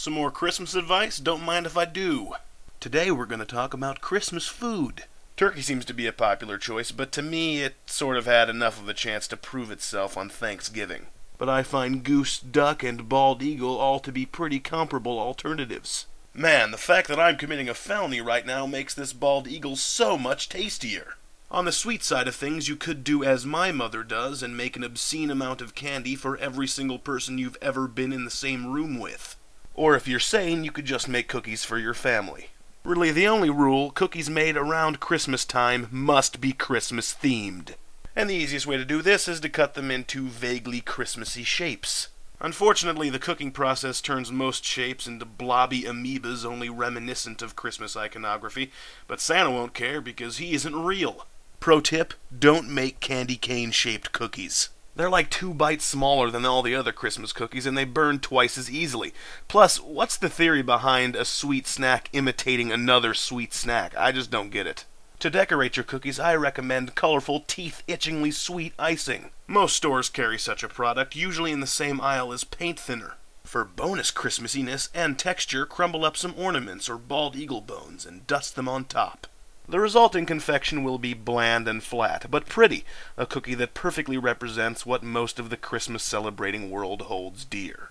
Some more Christmas advice? Don't mind if I do. Today we're going to talk about Christmas food. Turkey seems to be a popular choice, but to me it sort of had enough of a chance to prove itself on Thanksgiving. But I find goose, duck, and bald eagle all to be pretty comparable alternatives. Man, the fact that I'm committing a felony right now makes this bald eagle so much tastier. On the sweet side of things, you could do as my mother does and make an obscene amount of candy for every single person you've ever been in the same room with. Or if you're sane, you could just make cookies for your family. Really, the only rule, cookies made around Christmas time must be Christmas themed. And the easiest way to do this is to cut them into vaguely Christmassy shapes. Unfortunately, the cooking process turns most shapes into blobby amoebas only reminiscent of Christmas iconography, but Santa won't care because he isn't real. Pro tip, don't make candy cane-shaped cookies. They're like 2 bites smaller than all the other Christmas cookies, and they burn twice as easily. Plus, what's the theory behind a sweet snack imitating another sweet snack? I just don't get it. To decorate your cookies, I recommend colorful, teeth-itchingly sweet icing. Most stores carry such a product, usually in the same aisle as paint thinner. For bonus Christmassiness and texture, crumble up some ornaments or bald eagle bones and dust them on top. The resulting confection will be bland and flat, but pretty, a cookie that perfectly represents what most of the Christmas celebrating world holds dear.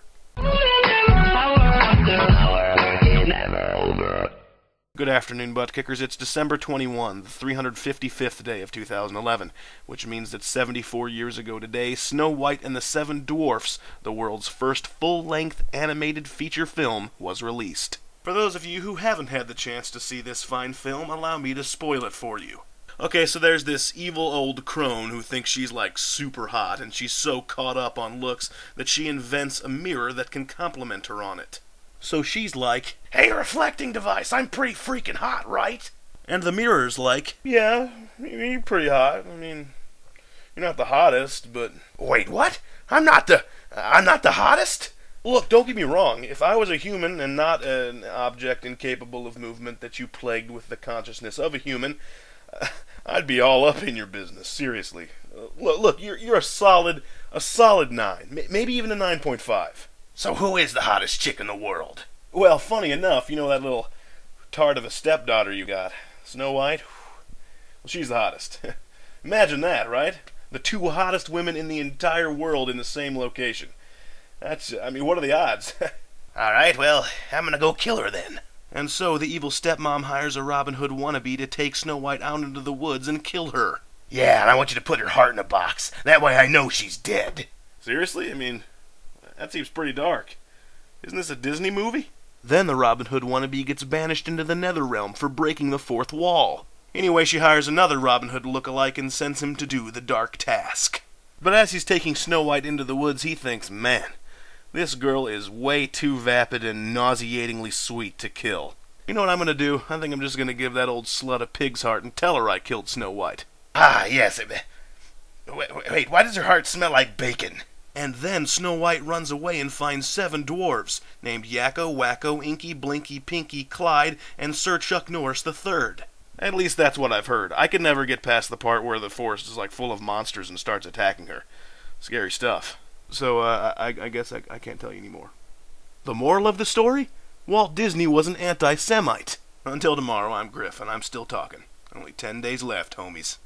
Good afternoon, butt kickers. It's December 21, the 355th day of 2011, which means that 74 years ago today, Snow White and the Seven Dwarfs, the world's first full-length animated feature film, was released. For those of you who haven't had the chance to see this fine film, allow me to spoil it for you. Okay, so there's this evil old crone who thinks she's like super hot, and she's so caught up on looks that she invents a mirror that can compliment her on it. So she's like, "Hey, reflecting device, I'm pretty freaking hot, right?" And the mirror's like, "Yeah, you're pretty hot. I mean, you're not the hottest, but..." "Wait, what? I'm not the hottest?" Look, don't get me wrong. If I was a human and not an object incapable of movement that you plagued with the consciousness of a human, I'd be all up in your business, seriously. Look, you're a solid 9, maybe even a 9.5. So who is the hottest chick in the world? Well, funny enough, you know that little tart of a stepdaughter you got, Snow White? Well, she's the hottest. Imagine that, right? The 2 hottest women in the entire world in the same location. What are the odds? Alright, well, I'm gonna go kill her then. And so the evil stepmom hires a Robin Hood wannabe to take Snow White out into the woods and kill her. Yeah, and I want you to put her heart in a box. That way I know she's dead. Seriously? That seems pretty dark. Isn't this a Disney movie? Then the Robin Hood wannabe gets banished into the Nether Realm for breaking the 4th wall. Anyway, she hires another Robin Hood look-alike and sends him to do the dark task. But as he's taking Snow White into the woods, he thinks, man, this girl is way too vapid and nauseatingly sweet to kill. You know what I'm going to do? I think I'm just going to give that old slut a pig's heart and tell her I killed Snow White. Ah, yes. Wait, why does her heart smell like bacon? And then Snow White runs away and finds 7 dwarves, named Yakko, Wacko, Inky, Blinky, Pinky, Clyde, and Sir Chuck Norris III. At least that's what I've heard. I could never get past the part where the forest is like full of monsters and starts attacking her. Scary stuff. So, I guess I can't tell you anymore. The moral of the story? Walt Disney was an anti-Semite. Until tomorrow, I'm Griff, and I'm still talking. Only 10 days left, homies.